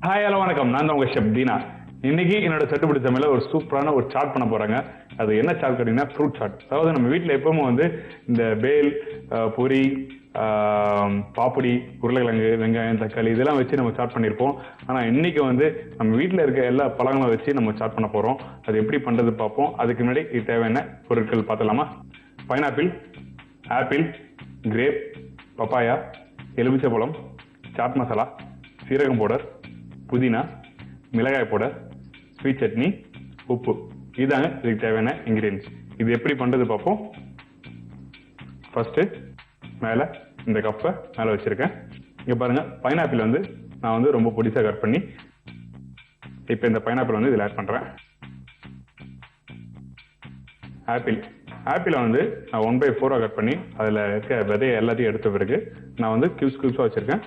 Hi hello வணக்கம். நான் தான் உங்க ஷெஃப் தீனா. இன்னைக்கு என்னோட சட்டுப்பிடி சமையல ஒரு சூப்பரான ஒரு சாட் பண்ண போறாங்க. அது என்ன சாட் கேட்டீங்கன்னா ஃப்ரூட் சாட். அதாவது நம்ம வீட்டில் எப்பவுமே வந்து இந்த பேல், பொரி, பாப்படி, உருளைக்கிழங்கு, வெங்காயம், தக்காளி இதெல்லாம் வச்சு நம்ம சாட் பண்ணியிருப்போம். ஆனால் இன்னைக்கு வந்து நம்ம வீட்டில் இருக்க எல்லா பழங்களும் வச்சு நம்ம சாட் பண்ண போறோம். அது எப்படி பண்றது பார்ப்போம். அதுக்கு முன்னாடி இது தேவையான பொருட்கள் பார்த்தலாமா? பைனாப்பிள், ஆப்பிள், கிரேப், பப்பாயா, எலுமிச்சைப்பழம், சாட் மசாலா, சீரகம் பவுடர், புதினா, மிளகாய் பவுடர், ஸ்வீட் சட்னி, உப்பு. இதாங்க இதுக்கு தேவையான இன்கிரீடியன்ஸ். இது எப்படி பண்றது பார்ப்போம். ஃபர்ஸ்ட் மேலே இந்த கப்பை மேலே வச்சிருக்கேன். இங்க பாருங்க, பைனாப்பிள் வந்து நான் வந்து ரொம்ப பொடிசா கட் பண்ணி இப்போ இந்த பைனாப்பிள் வந்து இதில் ஆட் பண்றேன். ஆப்பிளை வந்து நான் 1/4 கட் பண்ணி அதில் இருக்க விதையை எல்லாத்தையும் எடுத்த பிறகு நான் வந்து கியூப்ஸாக வச்சிருக்கேன்.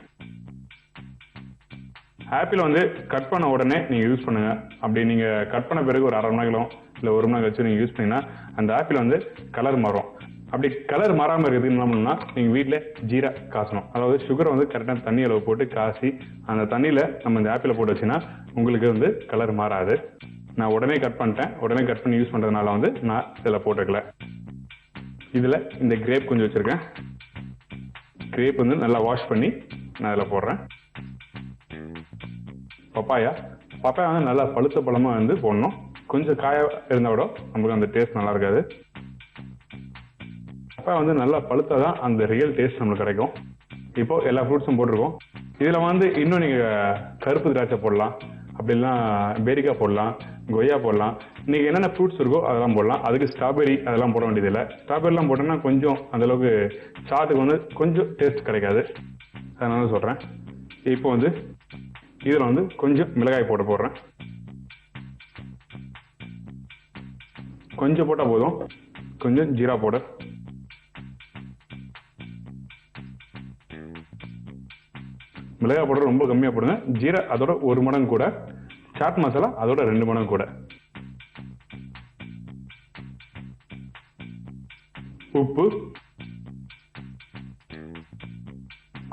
ஆப்பிள் வந்து கட் பண்ண உடனே நீங்க யூஸ் பண்ணுங்க. அப்படி நீங்க கட் பண்ண பிறகு ஒரு அரை மணி நேரம் இல்லை ஒரு மணி நேரம் வச்சு நீங்க யூஸ் பண்ணீங்கன்னா அந்த ஆப்பிள் வந்து கலர் மாறும். அப்படி கலர் மாறாம இருக்கிறதுக்கு என்ன பண்ணணும்னா நீங்க வீட்டில் ஜீரா காசணும். அதாவது சுகரை வந்து கரெக்டான தண்ணி அளவு போட்டு காசி அந்த தண்ணியில நம்ம இந்த ஆப்பிளை போட்டு வச்சுன்னா உங்களுக்கு வந்து கலர் மாறாது. நான் உடனே கட் பண்ணிட்டேன். உடனே கட் பண்ணி யூஸ் பண்றதுனால வந்து நான் இதில் போட்டுக்கல. இதுல இந்த கிரேப் கொஞ்சம் வச்சிருக்கேன். கிரேப் வந்து நல்லா வாஷ் பண்ணி நான் இதில் போடுறேன். பப்பாயா வந்து நல்லா பழுத்த பழமா வந்து போடணும். கொஞ்சம் காய இருந்தா கூட நமக்கு அந்த டேஸ்ட் நல்லா இருக்காது. பப்பாயா வந்து நல்லா பழுத்தாதான் அந்த ரியல் டேஸ்ட் நம்மளுக்கு கிடைக்கும். இப்போ எல்லா ஃப்ரூட்ஸும் போட்டிருக்கோம். இதுல வந்து இன்னும் நீங்க கருப்பு திராட்சை போடலாம், அப்படிலாம் பேரிக்காய் போடலாம், கொய்யா போடலாம். நீங்க என்னென்ன ஃப்ரூட்ஸ் இருக்கோ அதெல்லாம் போடலாம். அதுக்கு ஸ்ட்ராபெரி அதெல்லாம் போட வேண்டியதில்லை. ஸ்ட்ராபெரிலாம் போட்டோம்னா கொஞ்சம் அந்த அளவுக்கு சாத்துக்கு வந்து கொஞ்சம் டேஸ்ட் கிடைக்காது. அதனால சொல்றேன். இப்போ வந்து இதுல வந்து கொஞ்சம் மிளகாய் போடுறேன். கொஞ்சம் போட்டா போதும். கொஞ்சம் ஜீரா பவுடர், மிளகாய் பவுடர் ரொம்ப கம்மியா போடுங்க. ஜீரா அதோட 1 மடங்கு கூட, சாட் மசாலா அதோட 2 மடங்கு கூட, உப்பு,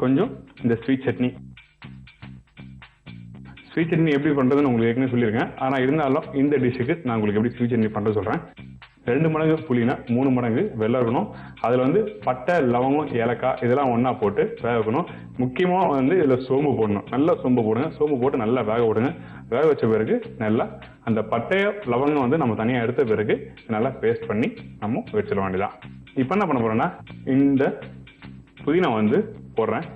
கொஞ்சம் இந்த ஸ்வீட் சட்னி எப்படி பண்றதுன்னு உங்களுக்கு ஏற்கனவே சொல்லியிருக்கேன். ஆனா இருந்தாலும் இந்த டிஷ்ஷுக்கு நான் உங்களுக்கு எப்படி ஸ்வீட் சட்னி பண்றது சொல்றேன். 2 மடங்கு புளினா 3 மடங்கு வெல்லம் இருக்கணும். அதுல வந்து பட்டை, லவங்கம், ஏலக்காய் இதெல்லாம் ஒன்னா போட்டு வேக வைக்கணும். முக்கியமா வந்து இதுல சோம்பு போடணும். நல்லா சோம்பு போடுங்க. சோம்பு போட்டு நல்லா வேக விடுங்க. வேக வச்ச பிறகு நல்லா அந்த பட்டைய, லவங்கம் வந்து நம்ம தனியா எடுத்த பிறகு நல்லா பேஸ்ட் பண்ணி நம்ம வச்சிட வேண்டியதான். இப்ப என்ன பண்ண போறோம்னா இந்த புதினா வந்து போடுறேன்.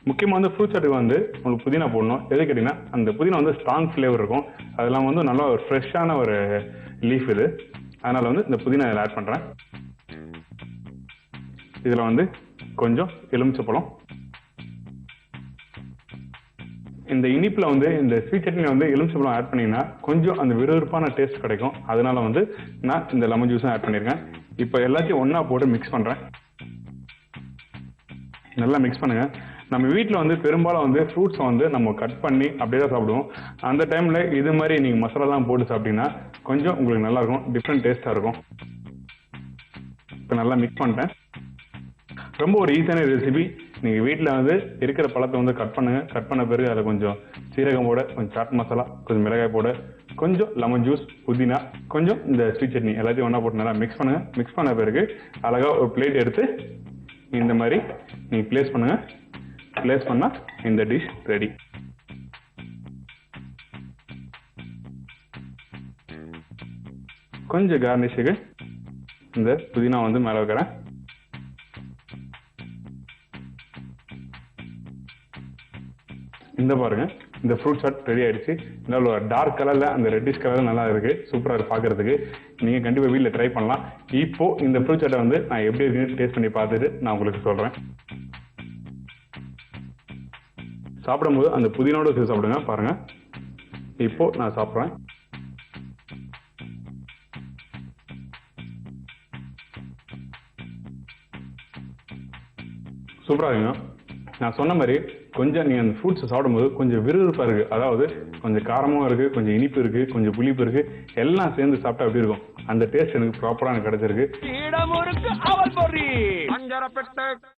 முக்கியமா வந்து ஃப்ரூட் சாட்டுக்கு வந்து உங்களுக்கு புதினா போடணும். எது கேட்டீங்கன்னா அந்த புதினா வந்து ஸ்ட்ராங் ஃபிளேவர் இருக்கும். அதெல்லாம் வந்து நல்லா ஒரு ஃப்ரெஷ்ஷான ஒரு லீஃப் இது. அதனால வந்து இந்த புதினா இதில் ஆட் பண்றேன். இதுல வந்து கொஞ்சம் எலுமிச்சைப்பழம். இந்த இனிப்புல வந்து இந்த ஸ்வீட் சட்னில வந்து எலுமிச்சைப்பழம் ஆட் பண்ணீங்கன்னா கொஞ்சம் அந்த விறுவிறுப்பான டேஸ்ட் கிடைக்கும். அதனால வந்து நான் இந்த லெமன் ஜூஸும் ஆட் பண்ணிருக்கேன். இப்போ எல்லாத்தையும் ஒன்னா போட்டு மிக்ஸ் பண்றேன். நல்லா மிக்ஸ் பண்ணுங்க. நம்ம வீட்டில் வந்து பெரும்பாலும் வந்து ஃப்ரூட்ஸை வந்து நம்ம கட் பண்ணி அப்படியே தான் சாப்பிடுவோம். அந்த டைம்ல இது மாதிரி நீங்க மசாலாலாம் போட்டு சாப்பிட்டீங்கன்னா கொஞ்சம் உங்களுக்கு நல்லா இருக்கும், டிஃப்ரெண்ட் டேஸ்டா இருக்கும். இப்போ நல்லா மிக்ஸ் பண்ணிட்டேன். ரொம்ப ஒரு ஈஸியான ரெசிபி. நீங்க வீட்டில் வந்து இருக்கிற பழத்தை வந்து கட் பண்ணுங்க. கட் பண்ண பிறகு அதில் கொஞ்சம் சீரகம் போட, கொஞ்சம் சாட் மசாலா, கொஞ்சம் மிளகாய் போட, கொஞ்சம் லெமன் ஜூஸ், புதினா, கொஞ்சம் இந்த ஸ்வீட் சட்னி எல்லாத்தையும் ஒன்றா போட்டு நல்லா மிக்ஸ் பண்ணுங்க. மிக்ஸ் பண்ண பிறகு அழகா ஒரு பிளேட் எடுத்து இந்த மாதிரி நீங்க பிளேஸ் பண்ணுங்க. பிளேஸ் பண்ணா இந்த டிஷ் ரெடி. கொஞ்சம் கார்னிஷுக்கு இந்த புதினா வந்து மேல வைக்கிறேன். இந்த பாருங்க, இந்த ஃப்ரூட் சாட் ரெடி ஆயிடுச்சு. நல்ல ஒரு டார்க் கலர்ல அந்த ரெட்டிஷ் கலர்ல நல்லா இருக்கு. சூப்பரா இருக்கு பாக்குறதுக்கு. நீங்க கண்டிப்பா வீட்டில் ட்ரை பண்ணலாம். இப்போ இந்த ஃப்ரூட் சாட்டை வந்து நான் எப்படி இருக்குன்னு டேஸ்ட் பண்ணி பார்த்துட்டு நான் உங்களுக்கு சொல்றேன். சாப்பிடும்போது அந்த புதினோட சேர்த்து சாப்பிடுங்க. பாருங்க, இப்போ நான் சாப்பிட்றேன். சூப்பரா இருக்குங்க. நான் சொன்ன மாதிரி கொஞ்சம் நீங்க அந்த ஃப்ரூட்ஸ் சாப்பிடும்போது கொஞ்சம் விறுவிறுப்பா இருக்கு. அதாவது கொஞ்சம் காரமும் இருக்கு, கொஞ்சம் இனிப்பு இருக்கு, கொஞ்சம் புளிப்பு இருக்கு. எல்லாம் சேர்ந்து சாப்பிட்டா எப்படி இருக்கும் அந்த டேஸ்ட் எனக்கு ப்ராப்பரா கிடைச்சிருக்கு.